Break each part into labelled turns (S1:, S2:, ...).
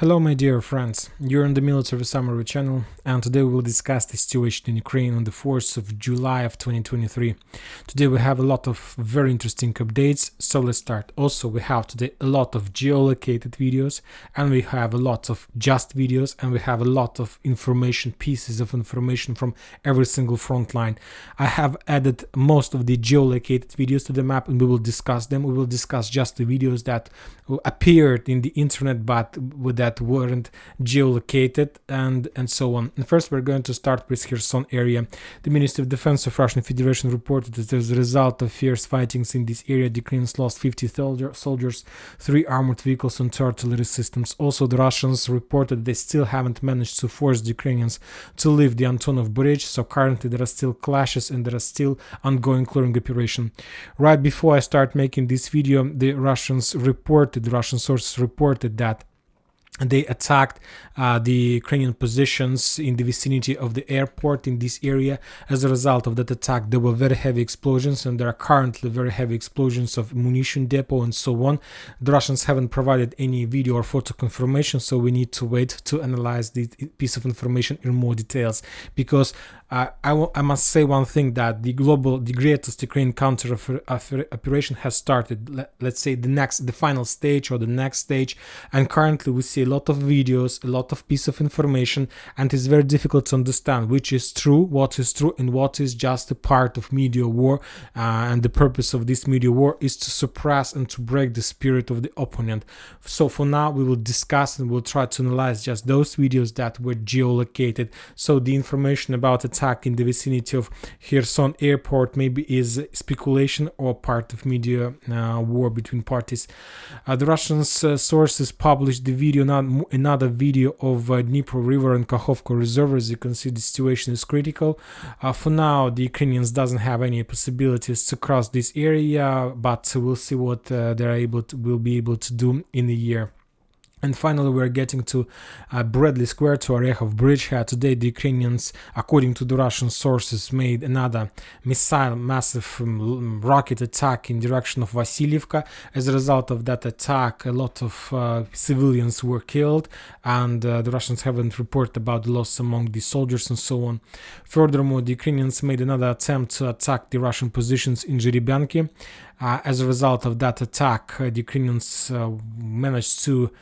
S1: Hello my dear friends, you're on the Military Summary channel, and today we will discuss the situation in Ukraine on the 4th of July of 2023. Today we have a lot of very interesting updates, so let's start. Also we have today a lot of geolocated videos, and we have a lot of just videos, and we have a lot of information, pieces of information from every single front line. I have added most of the geolocated videos to the map, and we will discuss them. We will discuss just the videos that appeared in the internet but that weren't geolocated and so on. And first we're going to start with Kherson area. The Ministry of Defense of Russian Federation reported that as a result of fierce fightings in this area, the Ukrainians lost 50 soldiers, 3 armored vehicles and 2 artillery systems. Also, the Russians reported they still haven't managed to force the Ukrainians to leave the Antonov Bridge, so currently there are still clashes and there are still ongoing clearing operation. Right before I start making this video, the Russian sources reported that they attacked the Ukrainian positions in the vicinity of the airport in this area. As a result of that attack, there were very heavy explosions, and there are currently very heavy explosions of munition depot and so on. The Russians haven't provided any video or photo confirmation, so we need to wait to analyze this piece of information in more details, because I must say one thing, that the greatest Ukrainian counter operation has started. Let's say the final stage or the next stage, and currently we see a lot of videos, a lot of piece of information, and it's very difficult to understand which is true, what is true, and what is just a part of media war. And the purpose of this media war is to suppress and to break the spirit of the opponent. So for now we will discuss and we'll try to analyze just those videos that were geolocated. So the information about attack in the vicinity of Kherson airport maybe is speculation or part of media war between parties. The Russian sources published the video, another video of Dnipro River and Kakhovka Reserve. As you can see, the situation is critical. For now, the Ukrainians doesn't have any possibilities to cross this area, but we'll see what will be able to do in a year. And finally, we're getting to Bradley Square, to Orekhov Bridgehead. Today, the Ukrainians, according to the Russian sources, made another massive rocket attack in direction of Vasilivka. As a result of that attack, a lot of civilians were killed, and the Russians haven't reported about the loss among the soldiers and so on. Furthermore, the Ukrainians made another attempt to attack the Russian positions in Zhiribyanki. As a result of that attack, the Ukrainians managed to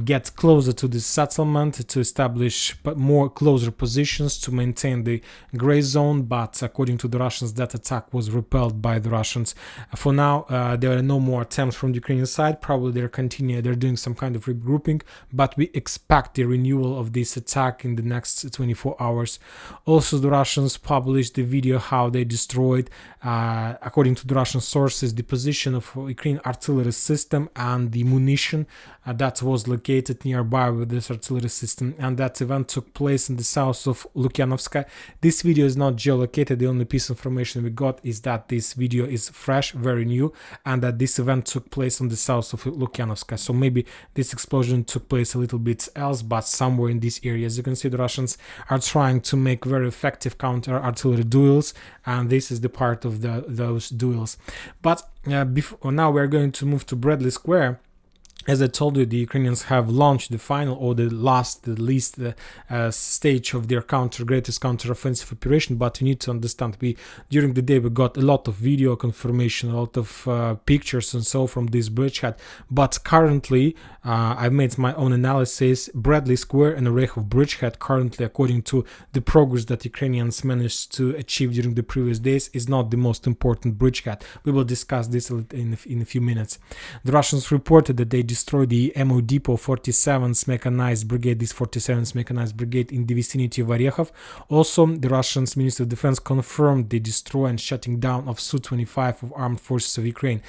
S1: get closer to the settlement, to establish more closer positions, to maintain the gray zone, but according to the Russians, that attack was repelled by the Russians. For now, there are no more attempts from the Ukrainian side. Probably they're doing some kind of regrouping, but we expect the renewal of this attack in the next 24 hours. Also, the Russians published the video how they destroyed, according to the Russian sources, the position of Ukrainian artillery system and the munition that was located nearby with this artillery system, and that event took place in the south of Lukyanovska. This video is not geolocated. The only piece of information we got is that this video is fresh, very new, and that this event took place on the south of Lukyanovska. So maybe this explosion took place a little bit else, but somewhere in this area. As you can see, the Russians are trying to make very effective counter artillery duels, and this is the part of those duels. But now we're going to move to Bradley Square. As I told you, the Ukrainians have launched the final, or the least stage of their greatest counteroffensive operation. But you need to understand, during the day we got a lot of video confirmation, a lot of pictures and so from this bridgehead. But currently, I've made my own analysis. Bradley Square and Orekhov Bridgehead, currently, according to the progress that Ukrainians managed to achieve during the previous days, is not the most important bridgehead. We will discuss this in a few minutes. The Russians reported that they destroyed the MO Depot 47th Mechanized Brigade, this 47th Mechanized Brigade in the vicinity of Orekhov. Also, the Russian Ministry of Defense confirmed the destroy and shutting down of Su-25 of Armed Forces of Ukraine.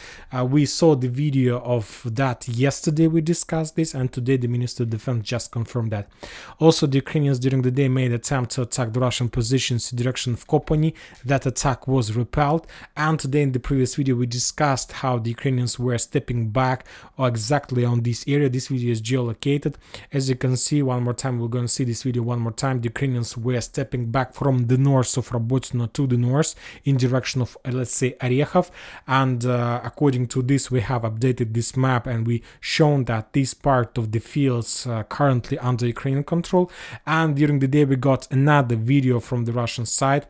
S1: We saw the video of that yesterday, we discussed this, and today the Ministry of Defense just confirmed that. Also, the Ukrainians during the day made an attempt to attack the Russian positions in the direction of Kopany. That attack was repelled, and today in the previous video we discussed how the Ukrainians were stepping back, or exactly exactly on this area. This video is geolocated. As you can see, one more time, we're going to see this video one more time. The Ukrainians were stepping back from the north of Robotyne to the north in direction of, let's say, Orekhov. And according to this, we have updated this map and we shown that this part of the fields currently under Ukrainian control. And during the day, we got another video from the Russian side.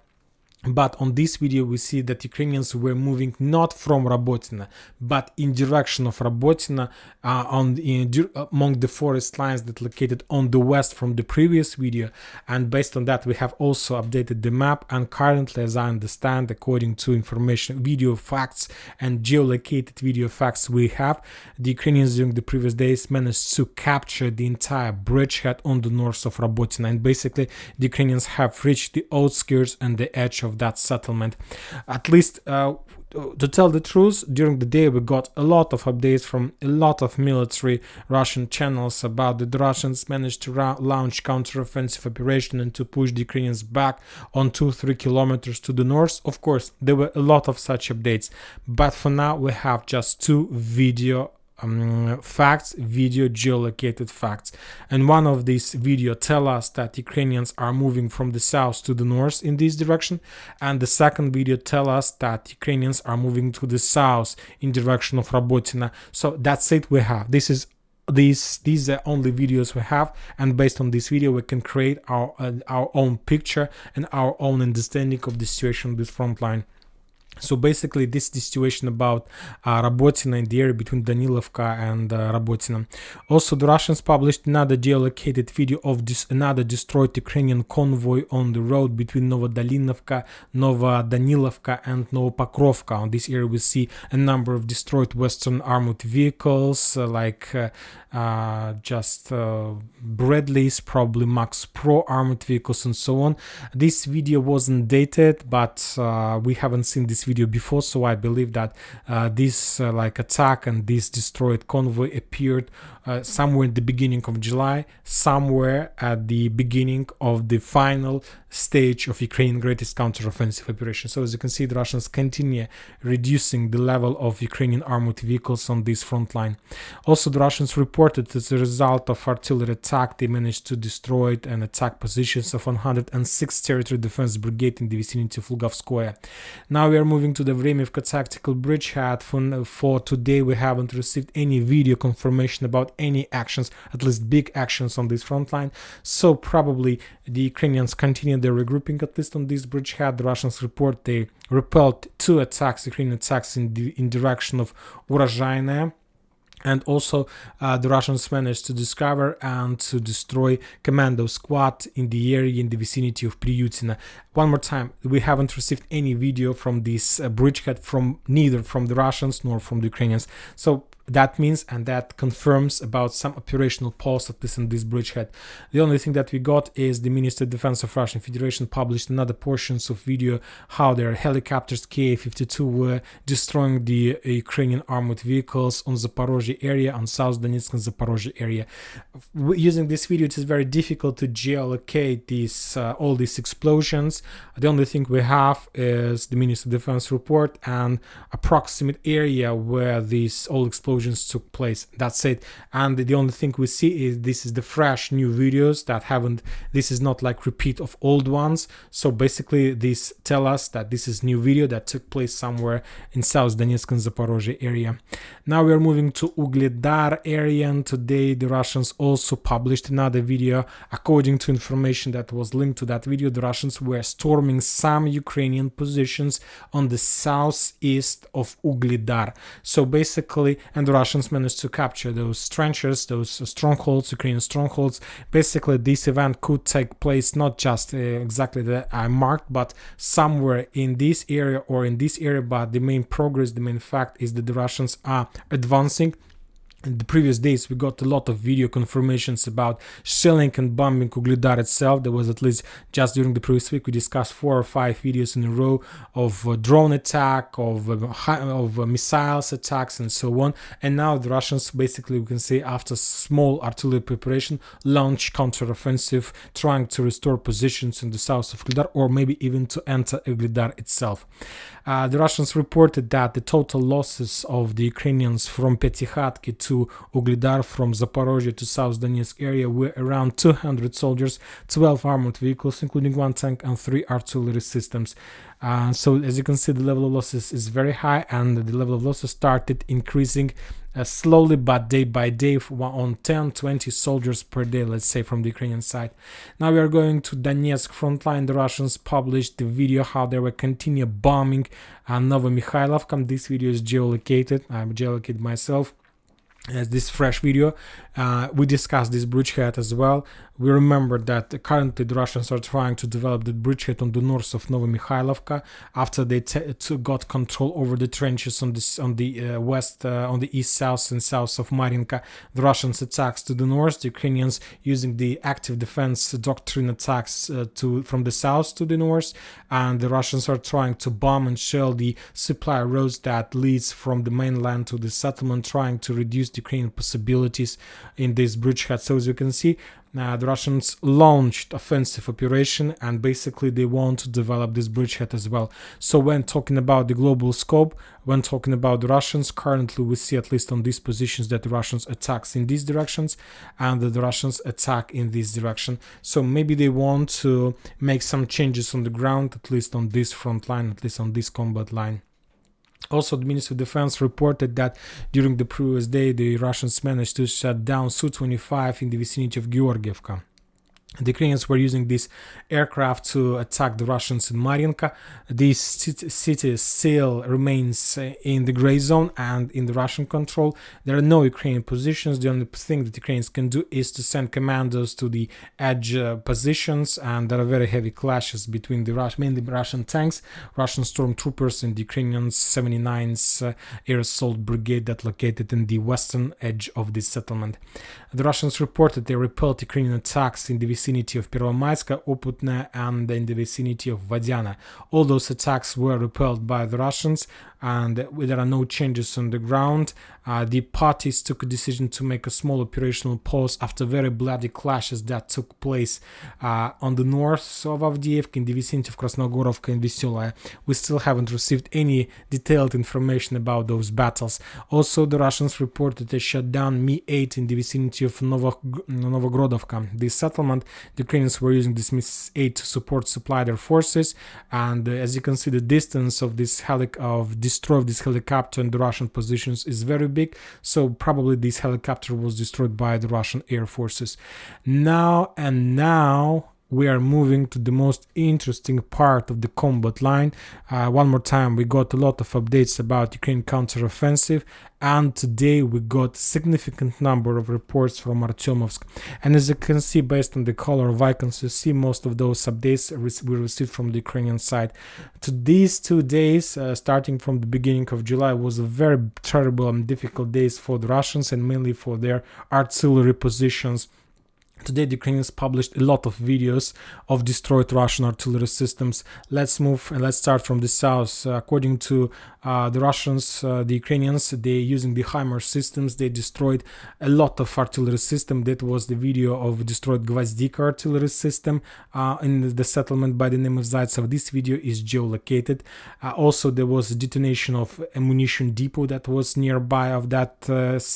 S1: But on this video, we see that Ukrainians were moving not from Robotyne, but in direction of Robotyne among the forest lines that located on the west from the previous video. And based on that, we have also updated the map. And currently, as I understand, according to information, video facts and geolocated video facts we have, the Ukrainians during the previous days managed to capture the entire bridgehead on the north of Robotyne. And basically, the Ukrainians have reached the outskirts and the edge of that settlement. At least to tell the truth, during the day we got a lot of updates from a lot of military Russian channels about the Russians managed to launch counteroffensive operation and to push the Ukrainians back on 2-3 kilometers to the north. Of course, there were a lot of such updates, but for now we have just two video geolocated facts, and one of these video tell us that Ukrainians are moving from the south to the north in this direction, and the second video tell us that Ukrainians are moving to the south in direction of Robotyne. So that's it. We have these are only videos we have, and based on this video we can create our own picture and our own understanding of the situation on this front line. So basically, this is the situation about Robotyne in the area between Danilivka and Robotyne. Also, the Russians published another geolocated video of another destroyed Ukrainian convoy on the road between Novodanilovka, and Novopokrovka. On this area, we see a number of destroyed Western armored vehicles, Bradleys, probably Max Pro armored vehicles, and so on. This video wasn't dated, but we haven't seen this video before, so I believe that this attack and this destroyed convoy appeared somewhere in the beginning of July, somewhere at the beginning of the final stage of Ukraine's greatest counteroffensive operation. So as you can see, the Russians continue reducing the level of Ukrainian armored vehicles on this front line. Also, the Russians reported as a result of artillery attack, they managed to destroy and attack positions of 106 Territory Defense Brigade in the vicinity of Lugovskoye. Now we are moving to the Vremivka tactical bridgehead. For today, we haven't received any video confirmation about any actions, at least big actions on this front line. So probably the Ukrainians continue their regrouping, at least on this bridgehead. The Russians report they repelled two attacks, Ukrainian attacks in direction of Urozhaine. And also, the Russians managed to discover and to destroy commando squad in the area in the vicinity of Priutina. One more time, we haven't received any video from this bridgehead neither from the Russians nor from the Ukrainians. So that means, and that confirms about some operational pause at least in this bridgehead. The only thing that we got is the Ministry of Defense of Russian Federation published another portions of video how their helicopters Ka-52 were destroying the Ukrainian armored vehicles on Zaporozhye area, on South Donetsk and Zaporozhye area. Using this video, it is very difficult to geolocate all these explosions. The only thing we have is the Ministry of Defense report and approximate area where these all explosions took place. That's it. And the only thing we see is this is the fresh new videos that this is not like repeat of old ones. So basically this tell us that this is new video that took place somewhere in South Donetsk and Zaporozhye area. Now we are moving to Vuhledar area, and today the Russians also published another video. According to information that was linked to that video, the Russians were storming some Ukrainian positions on the southeast of Vuhledar. So basically, and the Russians managed to capture those trenches, those strongholds, Ukrainian strongholds. Basically, this event could take place not just exactly that I marked, but somewhere in this area or in this area. But the main progress, the main fact is that the Russians are advancing. In the previous days, we got a lot of video confirmations about shelling and bombing Vuhledar itself. There was at least just during the previous week, we discussed 4 or 5 videos in a row of drone attack, of missiles attacks, and so on. And now the Russians, basically, we can say after small artillery preparation, launch counteroffensive, trying to restore positions in the south of Vuhledar, or maybe even to enter Vuhledar itself. The Russians reported that the total losses of the Ukrainians from Petykhatki to to Vuhledar from Zaporozhye to South Donetsk area with around 200 soldiers, 12 armored vehicles, including 1 tank and 3 artillery systems. So as you can see, the level of losses is very high, and the level of losses started increasing slowly but day by day on 10-20 soldiers per day, let's say, from the Ukrainian side. Now we are going to Donetsk front line. The Russians published the video how they were continue bombing Novomikhailivka. This video is geolocated. I'm geolocated myself as this fresh video. We discussed this bridgehead as well. We remember that currently the Russians are trying to develop the bridgehead on the north of Novomikhailivka after they got control over the trenches on the west, on the east, south, and south of Marinka. The Russians attacks to the north. The Ukrainians using the active defense doctrine attacks from the south to the north, and the Russians are trying to bomb and shell the supply roads that leads from the mainland to the settlement, trying to reduce the Ukrainian possibilities in this bridgehead. So as you can see, the Russians launched offensive operation, and basically they want to develop this bridgehead as well. So when talking about the global scope, when talking about the Russians, currently we see, at least on these positions, that the Russians attacks in these directions and the Russians attack in this direction. So maybe they want to make some changes on the ground, at least on this front line, at least on this combat line. Also, the Ministry of Defense reported that during the previous day, the Russians managed to shut down Su-25 in the vicinity of Georgievka. The Ukrainians were using this aircraft to attack the Russians in Marinka. This city still remains in the gray zone and in the Russian control. There are no Ukrainian positions. The only thing that Ukrainians can do is to send commandos to the edge positions, and there are very heavy clashes between the mainly Russian tanks, Russian stormtroopers, and the Ukrainian 79th Air Assault Brigade that located in the western edge of this settlement. The Russians reported they repelled Ukrainian attacks in the vicinity of Pervomaiska, Oputne, and in the vicinity of Vadiana. All those attacks were repelled by the Russians, and there are no changes on the ground. The parties took a decision to make a small operational pause after very bloody clashes that took place on the north of Avdiivka, in the vicinity of Krasnogorovka and Veselaya. We still haven't received any detailed information about those battles. Also, the Russians reported they shut down Mi-8 in the vicinity of Novogrodovka. This settlement, the Ukrainians were using this Mi-8 to supply their forces, and as you can see, the distance of this destroy of this helicopter in the Russian positions is very big, so probably this helicopter was destroyed by the Russian air forces. Now we are moving to the most interesting part of the combat line. One more time, we got a lot of updates about Ukraine counteroffensive, and today we got significant number of reports from Artyomovsk. And as you can see, based on the color of icons, you see most of those updates we received from the Ukrainian side. To these 2 days, starting from the beginning of July, was a very terrible and difficult days for the Russians, and mainly for their artillery positions. Today, the Ukrainians published a lot of videos of destroyed Russian artillery systems. Let's move and let's start from the south. According to the Russians, the Ukrainians, they using the HIMARS systems. They destroyed a lot of artillery system. That was the video of destroyed Gvozdika artillery system in the settlement by the name of Zaitsev. This video is geolocated. Also, there was a detonation of ammunition depot that was nearby of that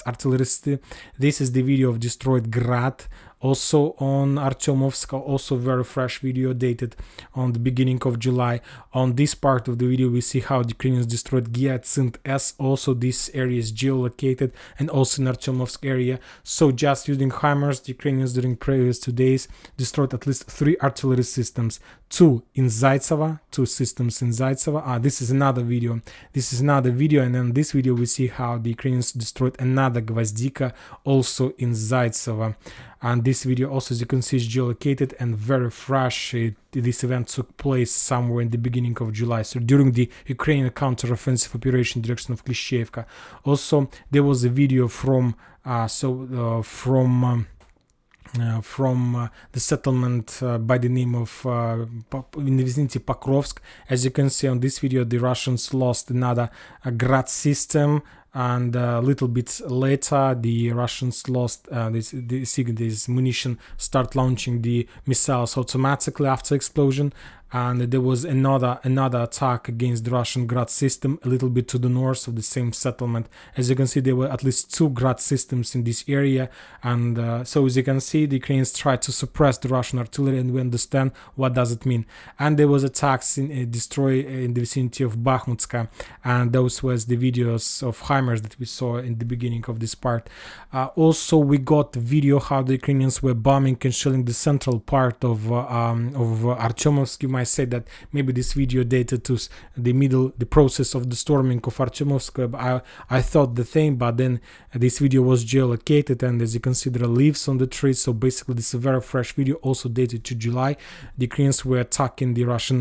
S1: artillery system. This is the video of destroyed Grad. Also on Artyomovsk, also very fresh video dated on the beginning of July. On this part of the video, we see how the Ukrainians destroyed Gyatsint S. Also, this area is geolocated, and also in Artyomovsk area. So just using HIMARS, the Ukrainians during previous 2 days destroyed at least 3 artillery systems. 2 in Zaitseva, 2 systems in Zaitseva. This is another video. And in this video we see how the Ukrainians destroyed another Gvozdika also in Zaitseva. And this video also, as you can see, is geolocated and very fresh. This event took place somewhere in the beginning of July, so during the Ukrainian counteroffensive operation direction of Klishchiivka. Also, there was a video from the settlement by the name of in the vicinity Pokrovsk. As you can see on this video, the Russians lost another Grad system and a little bit later the Russians lost this munition, start launching the missiles automatically after explosion, and there was another attack against the Russian Grad system a little bit to the north of the same settlement. As you can see, there were at least 2 Grad systems in this area, and so as you can see, the Ukrainians tried to suppress the Russian artillery, and we understand what does it mean. And there was attacks in destroy in the vicinity of Bakhmutska, and those was the videos of HIMARS that we saw in the beginning of this part. Also, we got video how the Ukrainians were bombing and shelling the central part of Artyomovsk. You might say that maybe this video dated to the process of the storming of Artyomovsk. I thought the same, but then this video was geolocated, and as you can see, there are leaves on the trees. So basically, this is a very fresh video, also dated to July. The Ukrainians were attacking the Russian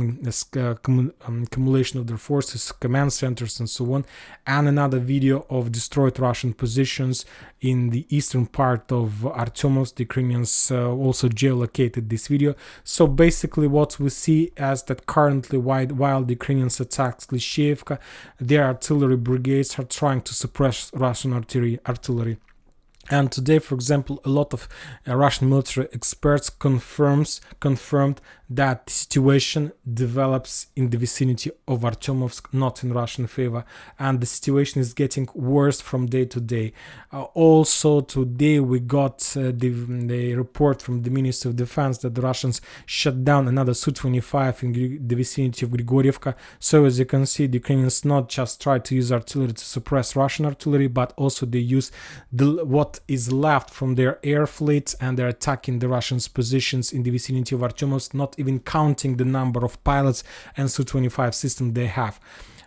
S1: accumulation of their forces, command centers, and so on. And another video of destroyed Russian positions in the eastern part of Artyomovsk. The Ukrainians also geolocated this video. So basically, what we see as that currently, while the Ukrainians attack Klishchiivka, their artillery brigades are trying to suppress Russian artillery. And today, for example, a lot of Russian military experts confirmed that the situation develops in the vicinity of Artyomovsk, not in Russian favor, and the situation is getting worse from day to day. Also, today we got the report from the Ministry of Defense that the Russians shut down another Su-25 in the vicinity of Grigorievka. So as you can see, the Ukrainians not just try to use artillery to suppress Russian artillery, but also they use what is left from their air fleet, and they're attacking the Russians' positions in the vicinity of Artyomovsk, not even counting the number of pilots and Su-25 system they have.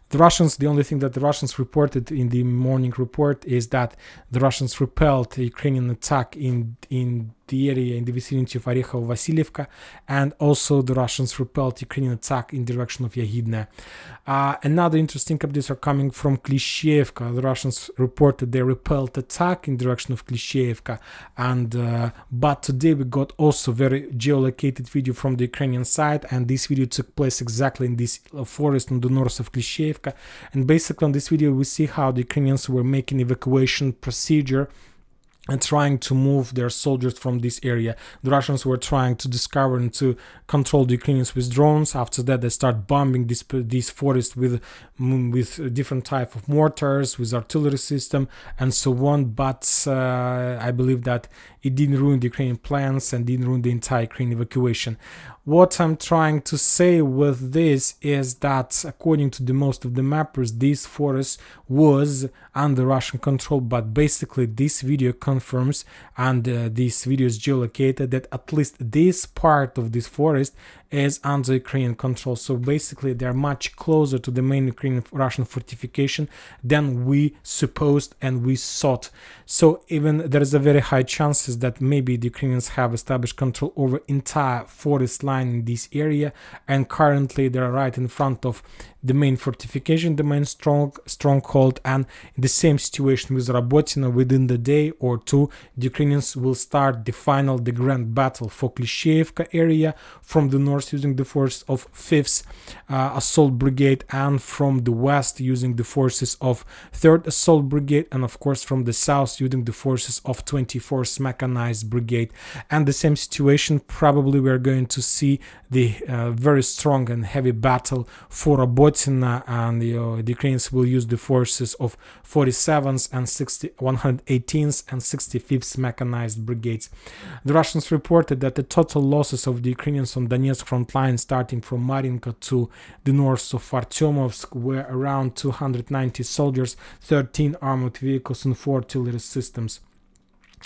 S1: The only thing that the Russians reported in the morning report is that the Russians repelled a Ukrainian attack in the area in the vicinity of Vasilivka, and also the Russians repelled Ukrainian attack in the direction of Yahidne. Another interesting updates are coming from Klishchiivka. The Russians reported they repelled attack in the direction of Klishchiivka, and but today we got also very geolocated video from the Ukrainian side, and this video took place exactly in this forest on the north of Klishchiivka. And basically on this video we see how the Ukrainians were making evacuation procedure and trying to move their soldiers from this area. The Russians were trying to discover and to control the Ukrainians with drones. After that, they start bombing this forest with different type of mortars, with artillery system, and so on. But I believe that it didn't ruin the Ukrainian plans and didn't ruin the entire Ukrainian evacuation. What I'm trying to say with this is that, according to most of the mappers, this forest was under Russian control, but basically this video confirms, and this video is geolocated, that at least this part of this forest is under Ukrainian control. So basically they're much closer to the main Russian fortification than we supposed and we thought. So even there is a very high chances that maybe the Ukrainians have established control over entire forest line in this area, and currently they're right in front of the main fortification, the main stronghold, and in the same situation with Robotyne, within the day or two, the Ukrainians will start the grand battle for Klishchiivka area from the north using the force of 5th Assault Brigade, and from the west using the forces of 3rd Assault Brigade, and of course from the south using the forces of 24th Mechanized Brigade. And the same situation, probably we're going to see the very strong and heavy battle for Robotyne, and the Ukrainians will use the forces of 47th and 118th and 65th Mechanized Brigades. The Russians reported that the total losses of the Ukrainians on Donetsk front line, starting from Marinka to the north of Artyomovsk, were around 290 soldiers, 13 armored vehicles, and 4 artillery systems.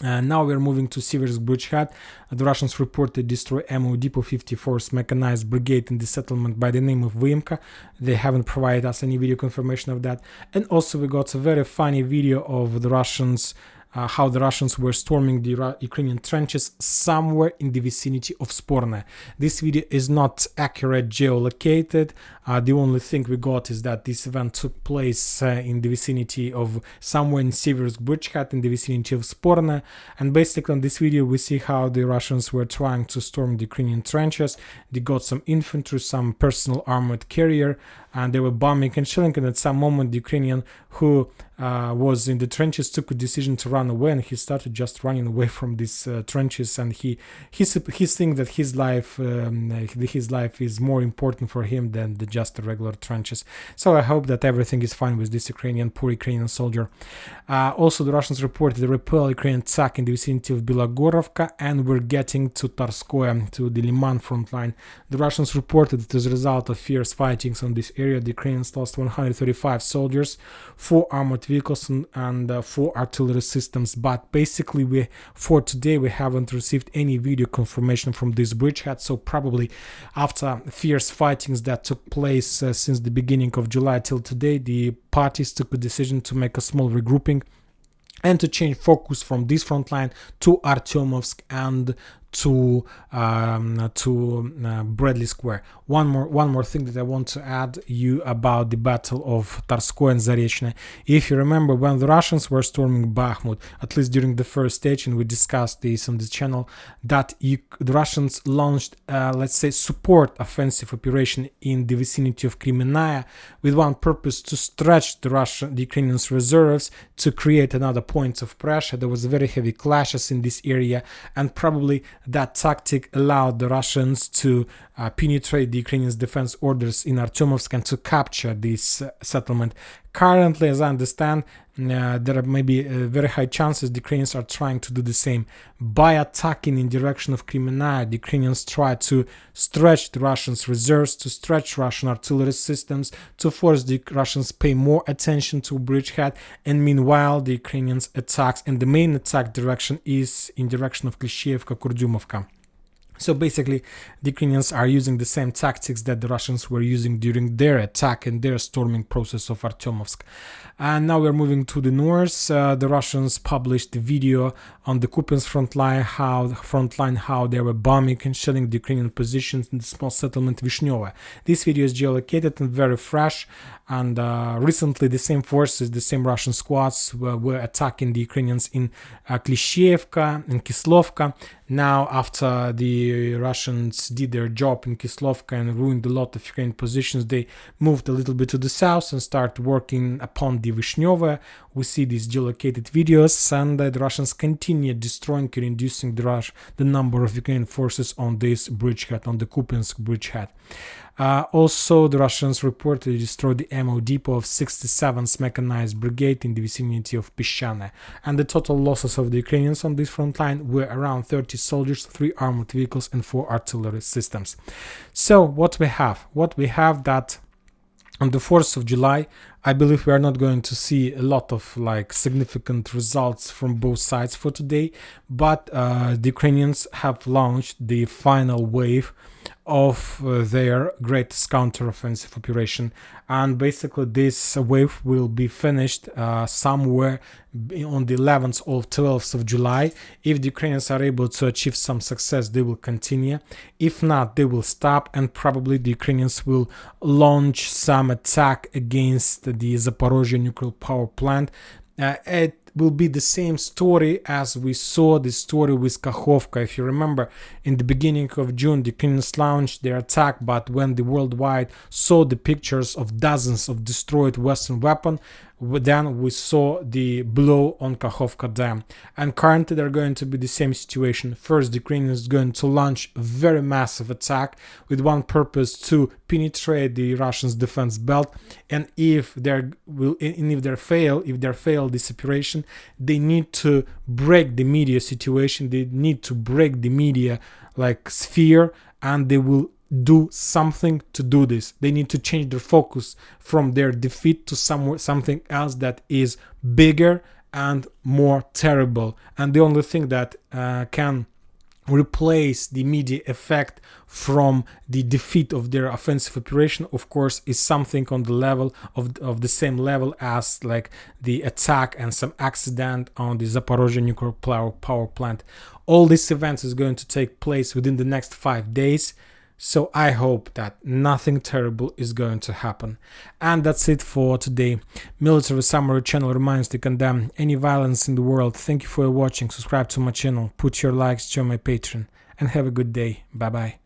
S1: Now we're moving to Siversk Vuhledar. The Russians reported destroy ammo depot 54th Mechanized Brigade in the settlement by the name of Vremivka. They haven't provided us any video confirmation of that. And also we got a very funny video of the Russians, how the Russians were storming the Ukrainian trenches somewhere in the vicinity of Sporne. This video is not accurate geolocated. The only thing we got is that this event took place in the vicinity of somewhere in Siversk Vuhledar, in the vicinity of Sporne. And basically on this video we see how the Russians were trying to storm the Ukrainian trenches. They got some infantry, some personal armored carrier, and they were bombing and shelling, and at some moment the Ukrainian who was in the trenches took a decision to run away, and he started just running away from these trenches, and he's thinking that his life is more important for him than just the regular trenches. So I hope that everything is fine with this poor Ukrainian soldier. Also, the Russians reported a repel Ukrainian attack in the vicinity of Bilogorovka, and we're getting to Tarskoye, to the Liman front line. The Russians reported that as a result of fierce fightings on this area, the Ukrainians lost 135 soldiers, 4 armored vehicles, and 4 artillery systems. But basically, for today, we haven't received any video confirmation from this bridgehead. So probably after fierce fightings that took place since the beginning of July till today, the parties took a decision to make a small regrouping and to change focus from this front line to Artyomovsk and to Bradley Square. One more thing that I want to add you about the Battle of Tarskoye and Zarechne. If you remember, when the Russians were storming Bakhmut, at least during the first stage, and we discussed this on the channel, that the Russians launched, let's say, support offensive operation in the vicinity of Kremenaya with one purpose: to stretch the Ukrainians' reserves, to create another point of pressure. There was very heavy clashes in this area, and probably that tactic allowed the Russians to penetrate the Ukrainians' defense orders in Artyomovsk and to capture this settlement. Currently, as I understand, there are maybe very high chances the Ukrainians are trying to do the same. By attacking in direction of Kremenaya, the Ukrainians try to stretch the Russians' reserves, to stretch Russian artillery systems, to force the Russians pay more attention to bridgehead, and meanwhile the Ukrainians attacks, and the main attack direction is in direction of Klishchiivka, Kurdyumovka. So basically, the Ukrainians are using the same tactics that the Russians were using during their attack and their storming process of Artyomovsk. And now we're moving to the north. The Russians published a video on the Kupiansk how they were bombing and shelling the Ukrainian positions in the small settlement Vishnyovo. This video is geolocated and very fresh. And recently, the same forces, the same Russian squads were attacking the Ukrainians in Klishchiivka and Kislovka. Now, after the Russians did their job in Kislovka and ruined a lot of Ukrainian positions, they moved a little bit to the south and started working upon the Vishnyovo. We see these geolocated videos, and the Russians continue destroying and reducing the number of Ukrainian forces on this bridgehead, on the Kupiansk bridgehead. Also, the Russians reportedly destroyed the ammo depot of 67th Mechanized Brigade in the vicinity of Peshchane, and the total losses of the Ukrainians on this front line were around 30 soldiers, 3 armored vehicles, and 4 artillery systems. So, what we have? That on the 4th of July, I believe we are not going to see a lot of significant results from both sides for today, but the Ukrainians have launched the final wave of their greatest counteroffensive operation, and basically this wave will be finished somewhere on the 11th or 12th of July. If the Ukrainians are able to achieve some success, they will continue. If not, they will stop, and probably the Ukrainians will launch some attack against the Zaporozhye nuclear power plant. It will be the same story as we saw the story with Kakhovka. If you remember, in the beginning of June, the Ukrainians launched their attack, but when the worldwide saw the pictures of dozens of destroyed Western weapons, then we saw the blow on Kakhovka Dam. And currently they're going to be the same situation. First, the Ukrainians is going to launch a very massive attack with one purpose: to penetrate the Russians' defense belt. And if they fail this operation, they need to break the media situation. They need to break the media sphere, and they will do something to do this. They need to change their focus from their defeat to something else that is bigger and more terrible. And the only thing that can replace the media effect from the defeat of their offensive operation, of course, is something on the level of the same level as the attack and some accident on the Zaporozhye nuclear power plant. All these events is going to take place within the next 5 days. So I hope that nothing terrible is going to happen. And that's it for today. Military Summary channel reminds to condemn any violence in the world. Thank you for watching. Subscribe to my channel. Put your likes, join my Patreon, and have a good day. Bye bye.